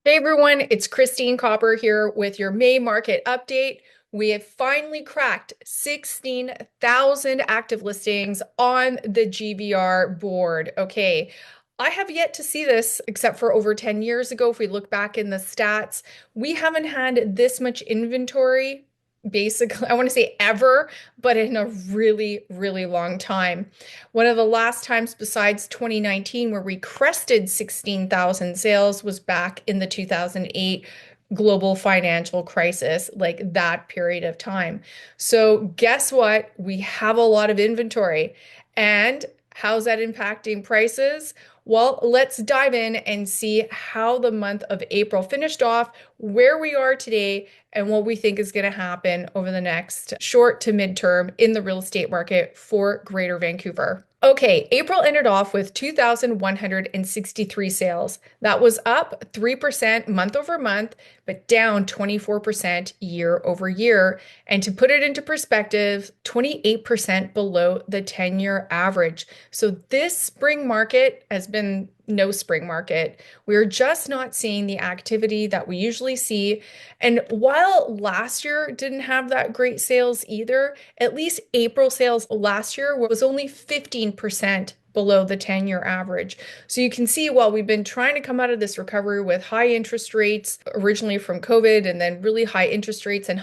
Hey everyone, it's Christine Kopr here with your May market update. We have finally cracked 16,000 active listings on the GVR board. Okay, I have yet to see this except for over 10 years ago. If we look back in the stats, we haven't had this much inventory, basically, I want to say ever, but in a really, really long time. One of the last times besides 2019 where we crested 16,000 sales was back in the 2008 global financial crisis, like that period of time. So guess what? We have a lot of inventory. And how's that impacting prices? Well, let's dive in and see how the month of April finished off, where we are today, and what we think is going to happen over the next short to midterm in the real estate market for Greater Vancouver. Okay, April ended off with 2,163 sales. That was up 3% month over month, but down 24% year over year. And to put it into perspective, 28% below the 10-year average. So this spring market has been no spring market. We're just not seeing the activity that we usually see. And while last year didn't have that great sales either, at least April sales last year was only 15% below the 10-year average. So you can see while we've been trying to come out of this recovery with high interest rates originally from COVID and then really high interest rates and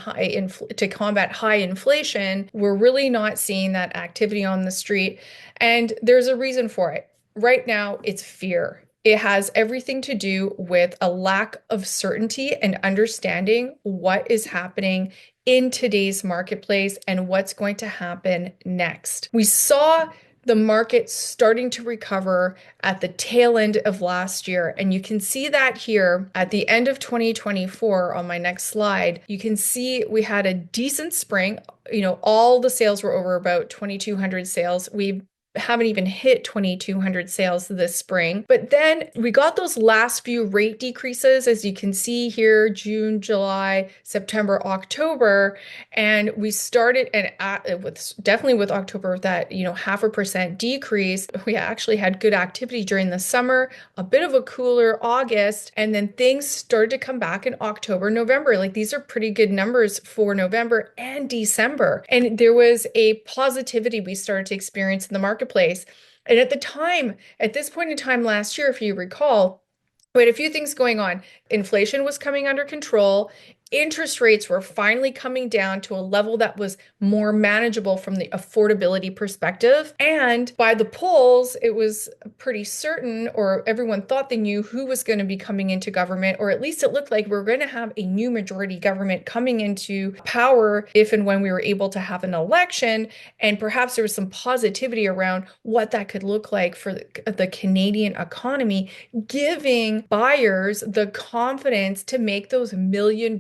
to combat high inflation, we're really not seeing that activity on the street. And there's a reason for it. Right now, it's fear. It has everything to do with a lack of certainty and understanding what is happening in today's marketplace and what's going to happen next. We saw the market starting to recover at the tail end of last year. And you can see that here at the end of 2024 on my next slide. You can see we had a decent spring. All the sales were over about 2,200 sales. We haven't even hit 2,200 sales this spring. But then we got those last few rate decreases, as you can see here, June, July, September, October. And we started definitely with October with that, 0.5% decrease. We actually had good activity during the summer, a bit of a cooler August, and then things started to come back in October, November. Like these are pretty good numbers for November and December. And there was a positivity we started to experience in the marketplace. And at this point in time last year, if you recall, we had a few things going on. Inflation was coming under control. Interest rates were finally coming down to a level that was more manageable from the affordability perspective. And by the polls, it was pretty certain, or everyone thought they knew who was going to be coming into government, or at least it looked like we were going to have a new majority government coming into power if and when we were able to have an election. And perhaps there was some positivity around what that could look like for the Canadian economy, giving buyers the confidence to make those $1 million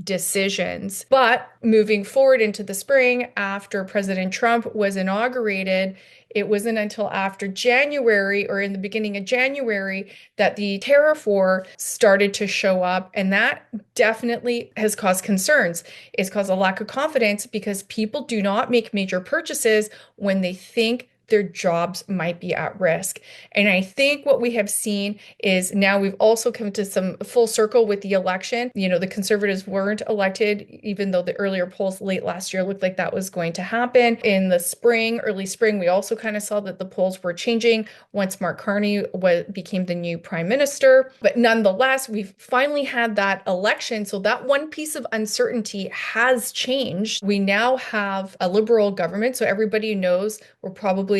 decisions. But moving forward into the spring, after President Trump was inaugurated, it wasn't until after January or in the beginning of January that the tariff war started to show up. And that definitely has caused concerns. It's caused a lack of confidence because people do not make major purchases when they think their jobs might be at risk. And I think what we have seen is now we've also come to some full circle with the election. The Conservatives weren't elected, even though the earlier polls late last year looked like that was going to happen. In the spring, early spring, we also kind of saw that the polls were changing once Mark Carney became the new prime minister. But nonetheless, we've finally had that election. So that one piece of uncertainty has changed. We now have a liberal government. So everybody knows we're probably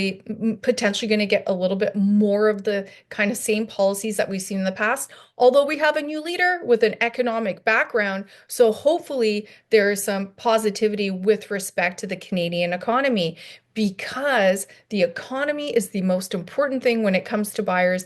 potentially going to get a little bit more of the kind of same policies that we've seen in the past, although we have a new leader with an economic background. So hopefully there is some positivity with respect to the Canadian economy, because the economy is the most important thing when it comes to buyers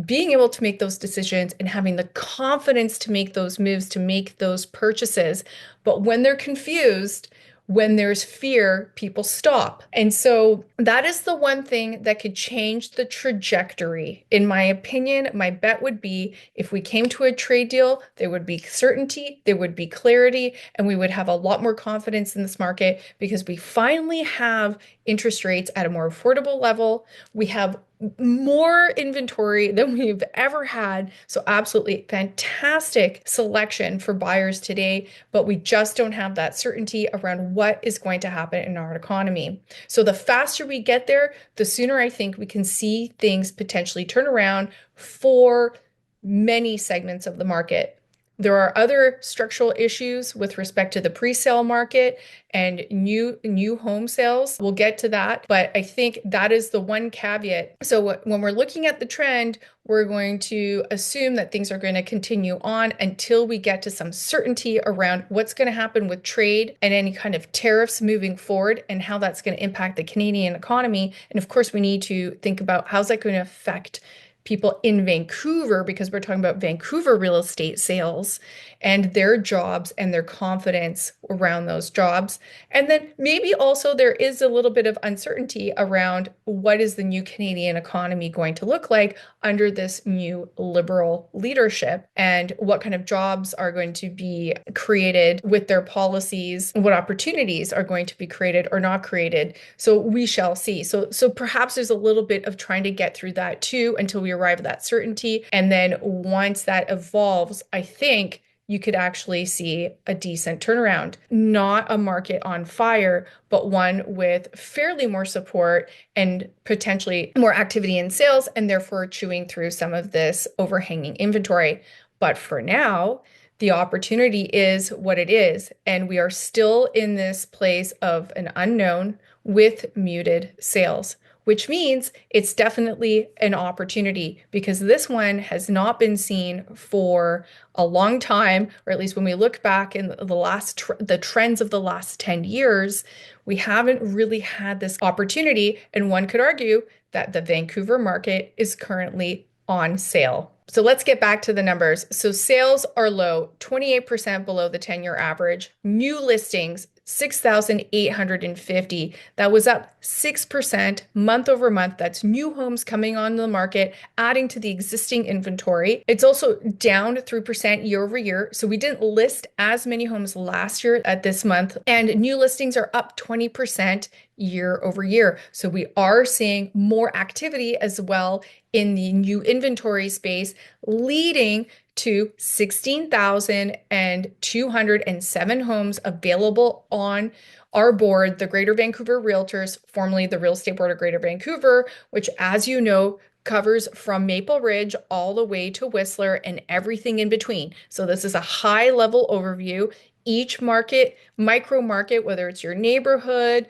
being able to make those decisions and having the confidence to make those moves, to make those purchases. But when they're confused, when there's fear, people stop. And so that is the one thing that could change the trajectory. In my opinion, my bet would be if we came to a trade deal, there would be certainty, there would be clarity, and we would have a lot more confidence in this market because we finally have interest rates at a more affordable level. We have more inventory than we've ever had. So absolutely fantastic selection for buyers today, but we just don't have that certainty around what is going to happen in our economy. So the faster we get there, the sooner I think we can see things potentially turn around for many segments of the market. There are other structural issues with respect to the pre-sale market and new home sales. We'll get to that, but I think that is the one caveat. So when we're looking at the trend, we're going to assume that things are going to continue on until we get to some certainty around what's going to happen with trade and any kind of tariffs moving forward and how that's going to impact the Canadian economy. And of course, we need to think about how's that going to affect people in Vancouver, because we're talking about Vancouver real estate sales and their jobs and their confidence around those jobs. And then maybe also there is a little bit of uncertainty around what is the new Canadian economy going to look like under this new Liberal leadership, and what kind of jobs are going to be created with their policies, what opportunities are going to be created or not created. So we shall see. So perhaps there's a little bit of trying to get through that too until we arrive at that certainty. And then once that evolves, I think you could actually see a decent turnaround. Not a market on fire, but one with fairly more support and potentially more activity in sales, and therefore chewing through some of this overhanging inventory. But for now, the opportunity is what it is, and we are still in this place of an unknown with muted sales, which means it's definitely an opportunity, because this one has not been seen for a long time, or at least when we look back in the trends of the last 10 years, we haven't really had this opportunity. And one could argue that the Vancouver market is currently on sale. So let's get back to the numbers. So sales are low, 28% below the 10-year average. New listings, 6,850. That was up 6% month over month. That's new homes coming on the market, adding to the existing inventory. It's also down 3% year over year. So we didn't list as many homes last year at this month, and new listings are up 20% year over year. So we are seeing more activity as well in the new inventory space, leading to 16,207 homes available on our board, the Greater Vancouver Realtors, formerly the Real Estate Board of Greater Vancouver, which, as you know, covers from Maple Ridge all the way to Whistler and everything in between. So this is a high level overview. Each market, micro market, whether it's your neighborhood,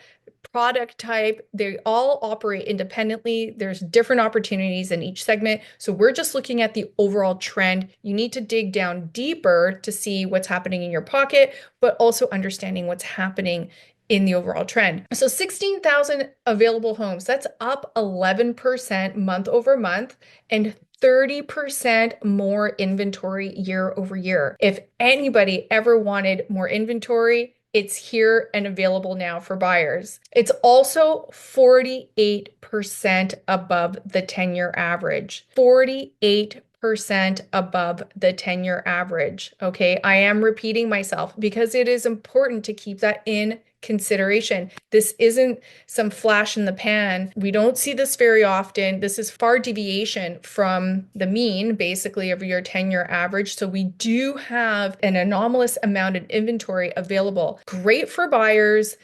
product type, they all operate independently. There's different opportunities in each segment. So we're just looking at the overall trend. You need to dig down deeper to see what's happening in your pocket, but also understanding what's happening in the overall trend. So 16,000 available homes, that's up 11% month over month and 30% more inventory year over year. If anybody ever wanted more inventory, it's here and available now for buyers. It's also 48% above the 10-year average. 48% above the 10-year average. Okay, I am repeating myself because it is important to keep that in consideration. This isn't some flash in the pan. We don't see this very often. This is far deviation from the mean, basically, of your 10-year average. So we do have an anomalous amount of inventory available. Great for buyers.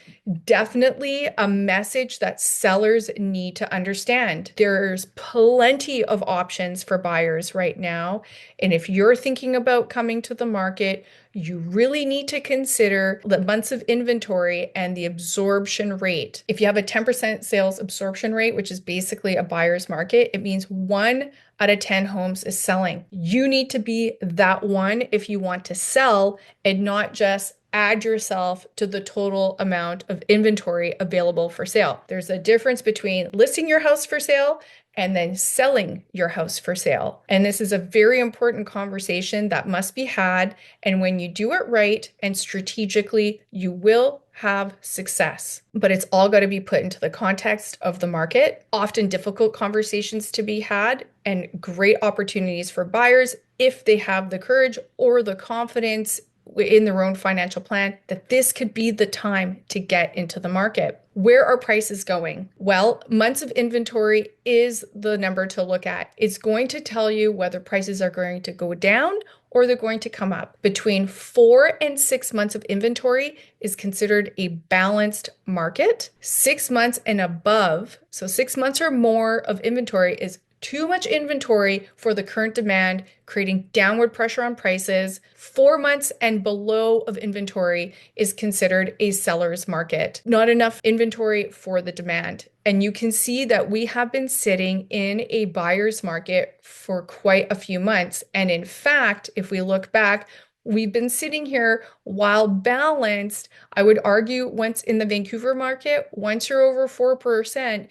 Definitely a message that sellers need to understand. There's plenty of options for buyers right now. And if you're thinking about coming to the market, you really need to consider the months of inventory and the absorption rate. If you have a 10% sales absorption rate, which is basically a buyer's market, it means 1 out of 10 homes is selling. You need to be that one if you want to sell and not just add yourself to the total amount of inventory available for sale. There's a difference between listing your house for sale and then selling your house for sale. And this is a very important conversation that must be had. And when you do it right and strategically, you will have success. But it's all got to be put into the context of the market. Often difficult conversations to be had and great opportunities for buyers if they have the courage or the confidence in their own financial plan that this could be the time to get into the market. Where are prices going? Well, months of inventory is the number to look at. It's going to tell you whether prices are going to go down or they're going to come up. Between 4 and 6 months of inventory is considered a balanced market. 6 months and above, so 6 months or more of inventory is too much inventory for the current demand, creating downward pressure on prices. 4 months and below of inventory is considered a seller's market. Not enough inventory for the demand. And you can see that we have been sitting in a buyer's market for quite a few months. And in fact, if we look back, we've been sitting here while balanced. I would argue once in the Vancouver market, once you're over 4%,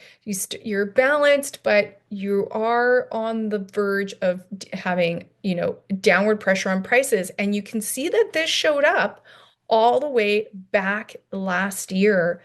you're balanced, but you are on the verge of having, downward pressure on prices. And you can see that this showed up all the way back last year.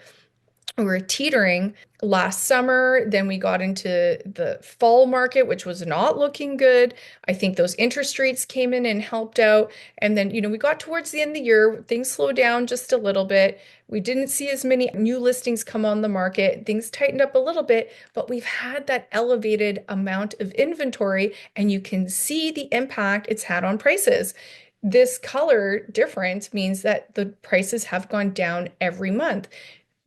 We were teetering last summer. Then we got into the fall market, which was not looking good. I think those interest rates came in and helped out. And then, we got towards the end of the year, things slowed down just a little bit. We didn't see as many new listings come on the market. Things tightened up a little bit, but we've had that elevated amount of inventory, and you can see the impact it's had on prices. This color difference means that the prices have gone down every month.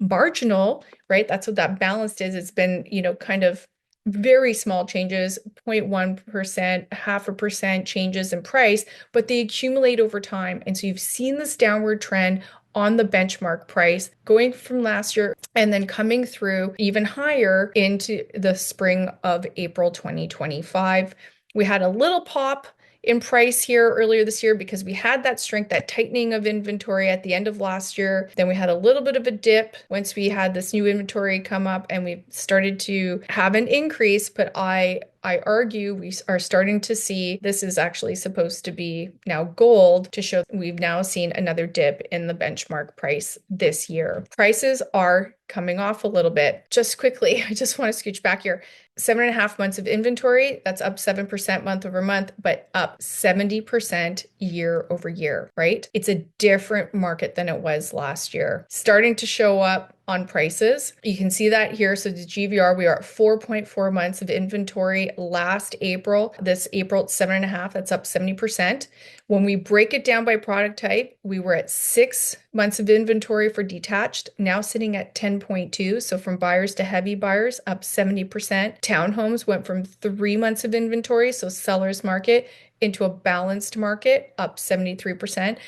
Marginal, right? That's what that balanced is. It's been, kind of very small changes, 0.1%, 0.5% changes in price, but they accumulate over time. And so you've seen this downward trend on the benchmark price going from last year and then coming through even higher into the spring of April 2025. We had a little pop in price here earlier this year because we had that strength, that tightening of inventory at the end of last year. Then we had a little bit of a dip once we had this new inventory come up and we started to have an increase. But I argue we are starting to see this is actually supposed to be now gold to show we've now seen another dip in the benchmark price this year. Prices are coming off a little bit. Just quickly, I just want to scooch back here. 7.5 months of inventory, that's up 7% month over month, but up 70% year over year, right? It's a different market than it was last year. Starting to show up on prices. You can see that here. So the GVR, we are at 4.4 months of inventory last April. This April, it's 7.5, that's up 70%. When we break it down by product type, we were at 6 months of inventory for detached, now sitting at 10.2. So from buyers to heavy buyers, up 70%. Townhomes went from 3 months of inventory, so seller's market, into a balanced market, up 73%.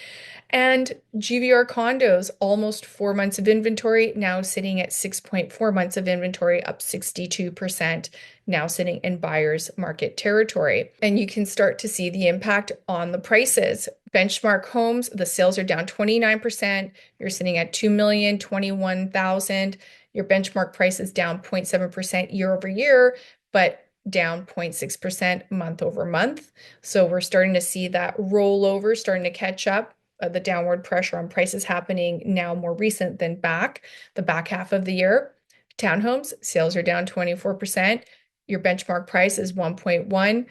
And GVR condos, almost 4 months of inventory, now sitting at 6.4 months of inventory, up 62%, now sitting in buyer's market territory. And you can start to see the impact on the prices. Benchmark homes, the sales are down 29%. You're sitting at 2,021,000. Your benchmark price is down 0.7% year over year, but down 0.6% month over month. So we're starting to see that rollover starting to catch up. The downward pressure on prices happening now more recent than the back half of the year. Townhomes, sales are down 24%. Your benchmark price is 1.1,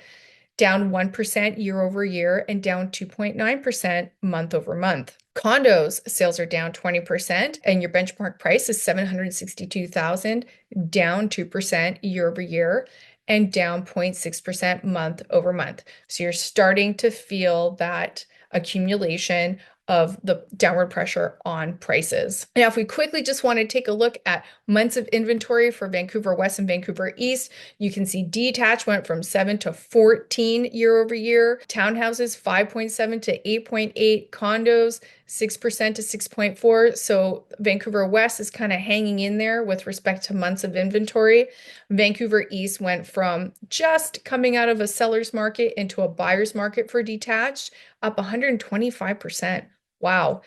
down 1% year over year and down 2.9% month over month. Condos, sales are down 20% and your benchmark price is 762,000, down 2% year over year and down 0.6% month over month. So you're starting to feel that accumulation of the downward pressure on prices. Now, if we quickly just want to take a look at months of inventory for Vancouver West and Vancouver East, you can see detached went from 7 to 14 year over year. Townhouses, 5.7 to 8.8. Condos, 6% to 6.4. So Vancouver West is kind of hanging in there with respect to months of inventory. Vancouver East went from just coming out of a seller's market into a buyer's market for detached, up 125%. Wow.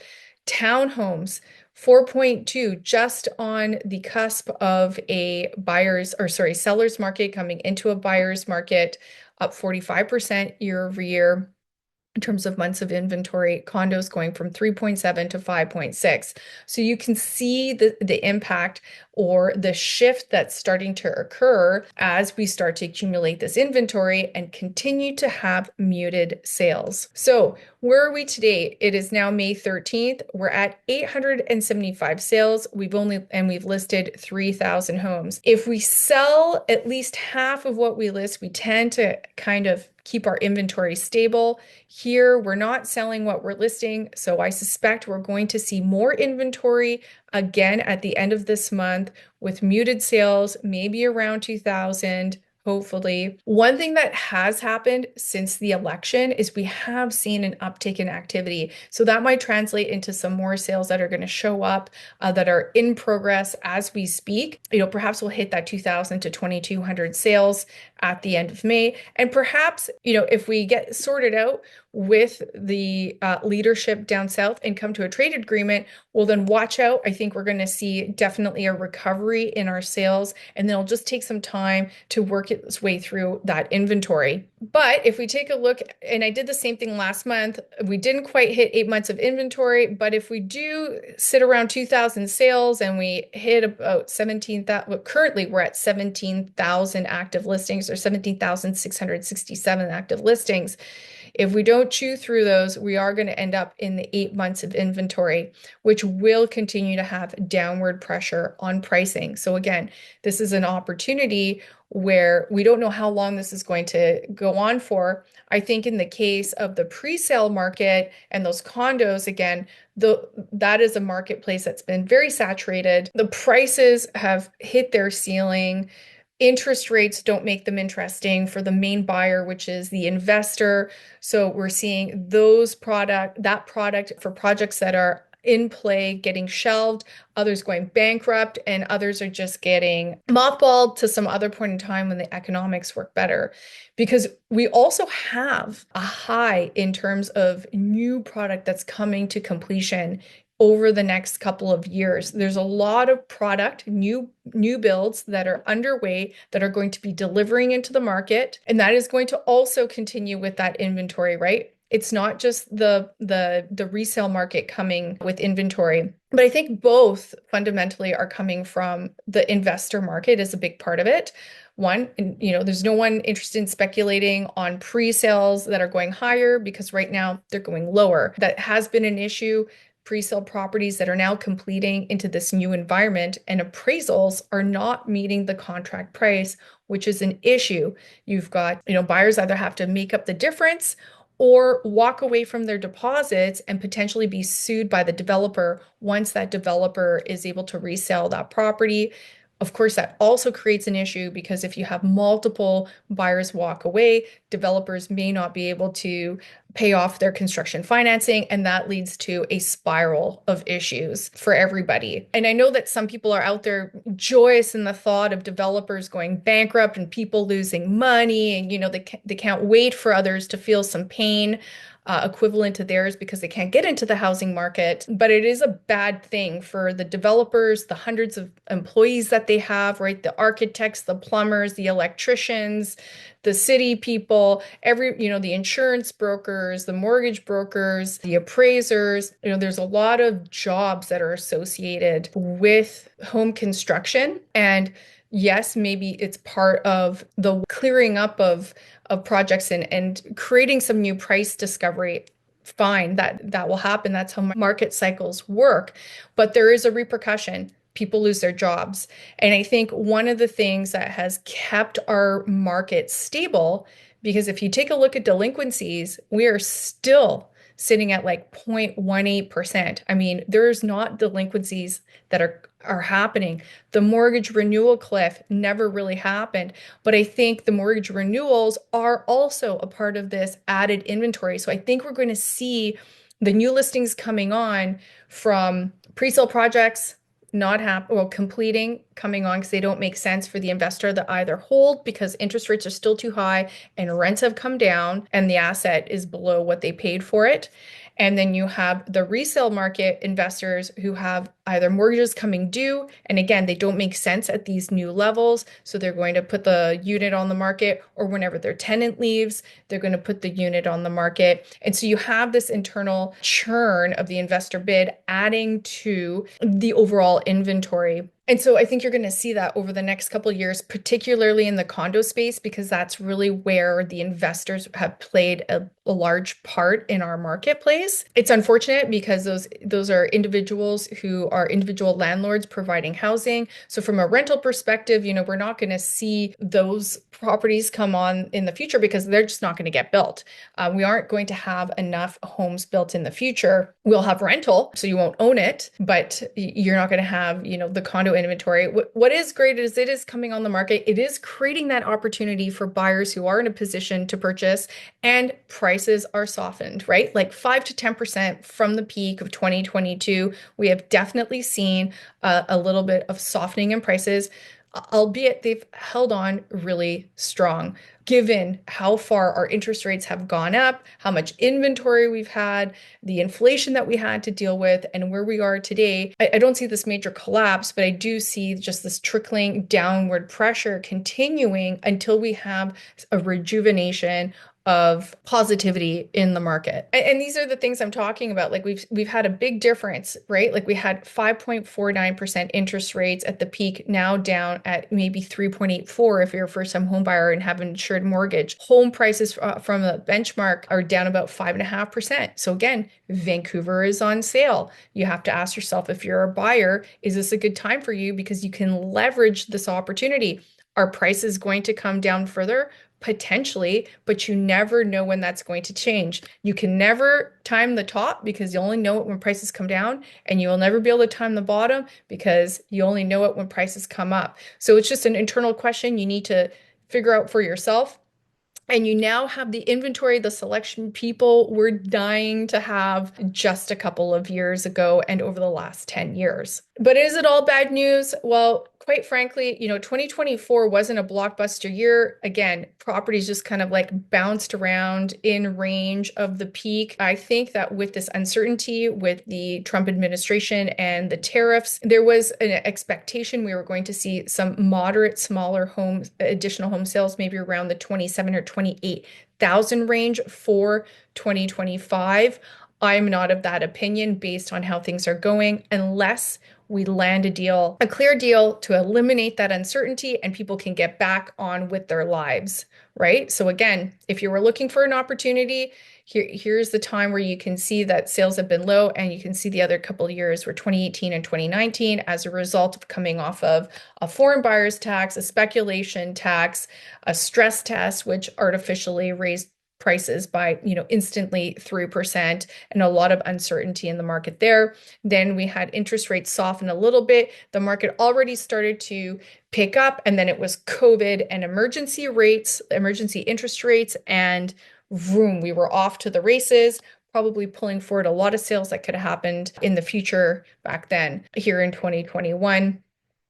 Townhomes, 4.2, just on the cusp of a seller's market coming into a buyer's market, up 45% year over year. In terms of months of inventory, condos going from 3.7 to 5.6. So you can see the impact or the shift that's starting to occur as we start to accumulate this inventory and continue to have muted sales. So Where are we today? It is now May 13th. We're at 875 sales. We've listed 3,000 homes. If we sell at least half of what we list, we tend to kind of keep our inventory stable. Here, we're not selling what we're listing, so I suspect we're going to see more inventory again at the end of this month with muted sales, maybe around 2,000. Hopefully. One thing that has happened since the election is we have seen an uptick in activity. So that might translate into some more sales that are going to show up that are in progress as we speak. Perhaps we'll hit that 2,000 to 2,200 sales at the end of May. And perhaps, if we get sorted out with the leadership down south and come to a trade agreement, well, then watch out. I think we're going to see definitely a recovery in our sales, and then it'll just take some time to work its way through that inventory. But if we take a look, and I did the same thing last month, we didn't quite hit 8 months of inventory, but if we do sit around 2,000 sales and we hit about 17,000, well, currently we're at 17,000 active listings, or 17,667 active listings. If we don't chew through those, we are going to end up in the 8 months of inventory, which will continue to have downward pressure on pricing. So again, this is an opportunity where we don't know how long this is going to go on for. I think in the case of the pre-sale market and those condos, again, that is a marketplace that's been very saturated. The prices have hit their ceiling. Interest rates don't make them interesting for the main buyer, which is the investor. So we're seeing that product for projects that are in play getting shelved, others going bankrupt, and others are just getting mothballed to some other point in time when the economics work better. Because we also have a high in terms of new product that's coming to completion over the next couple of years. There's a lot of product, new builds that are underway that are going to be delivering into the market, and that is going to also continue with that inventory, right? It's not just the resale market coming with inventory, but I think both fundamentally are coming from the investor market is a big part of it. One, there's no one interested in speculating on pre-sales that are going higher because right now they're going lower. That has been an issue. Pre-sale properties that are now completing into this new environment and appraisals are not meeting the contract price, which is an issue. You've got, buyers either have to make up the difference or walk away from their deposits and potentially be sued by the developer once that developer is able to resell that property. Of course, that also creates an issue because if you have multiple buyers walk away, developers may not be able to pay off their construction financing, and that leads to a spiral of issues for everybody. And I know that some people are out there joyous in the thought of developers going bankrupt and people losing money, and they can't wait for others to feel some pain equivalent to theirs because they can't get into the housing market. But it is a bad thing for the developers, the hundreds of employees that they have, right? The architects, the plumbers, the electricians, the city people, the insurance brokers, the mortgage brokers, the appraisers. There's a lot of jobs that are associated with home construction. And yes, maybe it's part of the clearing up of projects and creating some new price discovery. Fine, that will happen. That's how market cycles work. But there is a repercussion. People lose their jobs. And I think one of the things that has kept our market stable, because if you take a look at delinquencies, we are still sitting at like 0.18%. I mean, there's not delinquencies that are happening. The mortgage renewal cliff never really happened, but I think the mortgage renewals are also a part of this added inventory. So I think we're going to see the new listings coming on from pre-sale projects completing, coming on because they don't make sense for the investor to either hold because interest rates are still too high and rents have come down and the asset is below what they paid for it. And then you have the resale market investors who have either mortgages coming due, and again, they don't make sense at these new levels. So they're going to put the unit on the market, or whenever their tenant leaves, they're going to put the unit on the market. And so you have this internal churn of the investor bid adding to the overall inventory. And so I think you're going to see that over the next couple of years, particularly in the condo space, because that's really where the investors have played a large part in our marketplace. It's unfortunate because those are individuals who are individual landlords providing housing. So from a rental perspective, we're not going to see those properties come on in the future because they're just not going to get built. We aren't going to have enough homes built in the future. We'll have rental, so you won't own it, but you're not going to have, the condo inventory. What is great is it is coming on the market. It is creating that opportunity for buyers who are in a position to purchase, and prices are softened, right? Like 5 to 10% from the peak of 2022. We have definitely seen a little bit of softening in prices, albeit they've held on really strong. Given how far our interest rates have gone up, how much inventory we've had, the inflation that we had to deal with, and where we are today, I don't see this major collapse, but I do see just this trickling downward pressure continuing until we have a rejuvenation of positivity in the market. And these are the things I'm talking about. Like we've had a big difference, right? Like we had 5.49% interest rates at the peak, now down at maybe 3.84 if you're a first-time home buyer and have an insured mortgage. Home prices from a benchmark are down about 5.5%. So again, Vancouver is on sale. You have to ask yourself, if you're a buyer, is this a good time for you? Because you can leverage this opportunity. Are prices going to come down further? Potentially, but you never know when that's going to change. You can never time the top because you only know it when prices come down, and you will never be able to time the bottom because you only know it when prices come up. So it's just an internal question you need to figure out for yourself. And you now have the inventory, the selection people were dying to have just a couple of years ago and over the last 10 years. But is it all bad news? Well, quite frankly, 2024 wasn't a blockbuster year. Again, properties just kind of like bounced around in range of the peak. I think that with this uncertainty with the Trump administration and the tariffs, there was an expectation we were going to see some moderate, smaller homes, additional home sales, maybe around the 27 or 28,000 range for 2025. I'm not of that opinion based on how things are going, unless we land a deal, a clear deal to eliminate that uncertainty and people can get back on with their lives, right? So again, if you were looking for an opportunity, here's the time where you can see that sales have been low, and you can see the other couple of years were 2018 and 2019 as a result of coming off of a foreign buyer's tax, a speculation tax, a stress test, which artificially raised prices by, instantly 3%, and a lot of uncertainty in the market there. Then we had interest rates soften a little bit. The market already started to pick up, and then it was COVID and emergency interest rates, and vroom, we were off to the races, probably pulling forward a lot of sales that could have happened in the future back then here in 2021.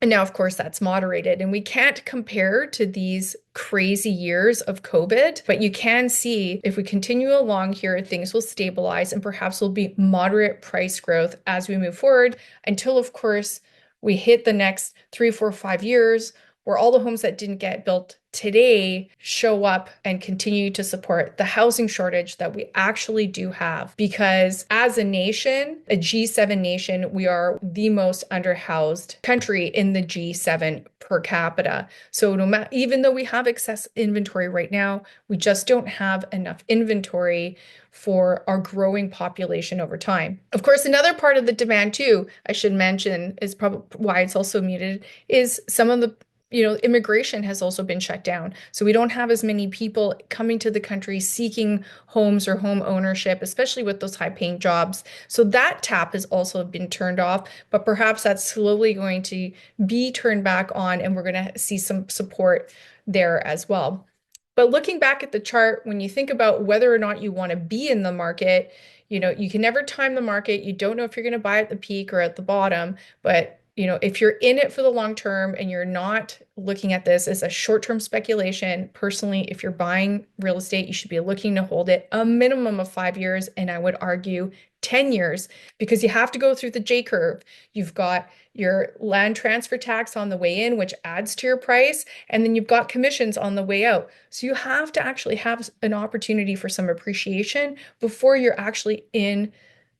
And now, of course, that's moderated, and we can't compare to these crazy years of COVID, but you can see if we continue along here, things will stabilize and perhaps will be moderate price growth as we move forward until, of course, we hit the next 3, 4, 5 years where all the homes that didn't get built today show up and continue to support the housing shortage that we actually do have. Because as a nation, a G7 nation, we are the most underhoused country in the G7 per capita. So even though we have excess inventory right now, we just don't have enough inventory for our growing population over time. Of course, another part of the demand too, I should mention, is probably why it's also muted, is some of the immigration has also been shut down. So we don't have as many people coming to the country seeking homes or home ownership, especially with those high-paying jobs. So that tap has also been turned off, but perhaps that's slowly going to be turned back on, and we're going to see some support there as well. But looking back at the chart, when you think about whether or not you want to be in the market, you can never time the market. You don't know if you're going to buy at the peak or at the bottom, but if you're in it for the long term and you're not looking at this as a short-term speculation, personally, if you're buying real estate, you should be looking to hold it a minimum of 5 years, and I would argue 10 years, because you have to go through the J curve. You've got your land transfer tax on the way in, which adds to your price, and then you've got commissions on the way out. So you have to actually have an opportunity for some appreciation before you're actually in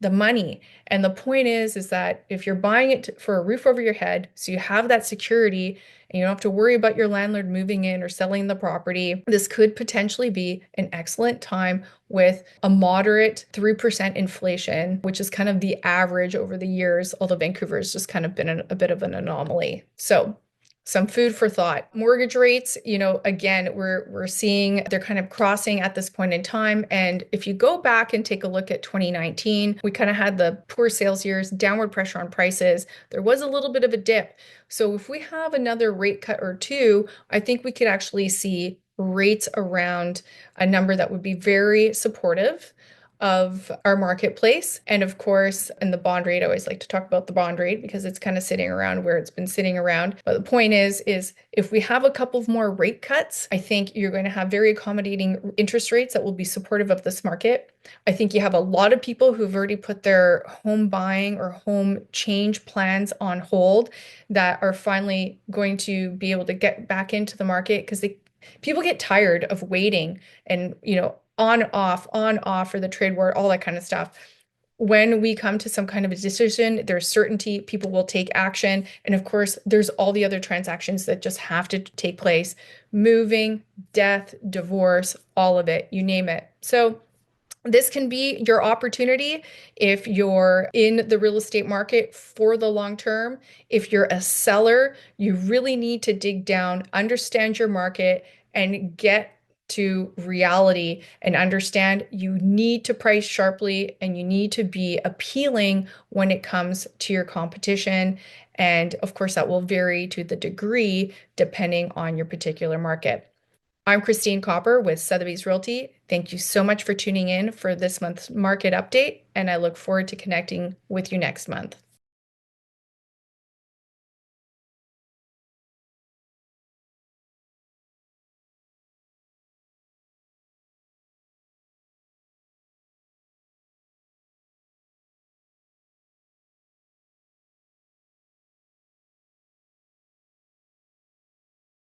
the money. And the point is that if you're buying it for a roof over your head, so you have that security and you don't have to worry about your landlord moving in or selling the property, this could potentially be an excellent time with a moderate 3% inflation, which is kind of the average over the years, although Vancouver has just kind of been a bit of an anomaly. So some food for thought. Mortgage rates, again, we're seeing they're kind of crossing at this point in time. And if you go back and take a look at 2019, we kind of had the poor sales years, downward pressure on prices. There was a little bit of a dip. So if we have another rate cut or two, I think we could actually see rates around a number that would be very supportive of our marketplace. And of course, in the bond rate, I always like to talk about the bond rate because it's kind of sitting around where it's been sitting around. But the point is if we have a couple of more rate cuts, I think you're going to have very accommodating interest rates that will be supportive of this market. I think you have a lot of people who've already put their home buying or home change plans on hold that are finally going to be able to get back into the market because people get tired of waiting and, on off for the trade war, all that kind of stuff. When we come to some kind of a decision, there's certainty, people will take action. And of course, there's all the other transactions that just have to take place. Moving, death, divorce, all of it, you name it. So this can be your opportunity if you're in the real estate market for the long term. If you're a seller, you really need to dig down, understand your market, and get to reality and understand you need to price sharply and you need to be appealing when it comes to your competition. And of course, that will vary to the degree depending on your particular market. I'm Christine Kopr with Sotheby's Realty. Thank you so much for tuning in for this month's market update, and I look forward to connecting with you next month.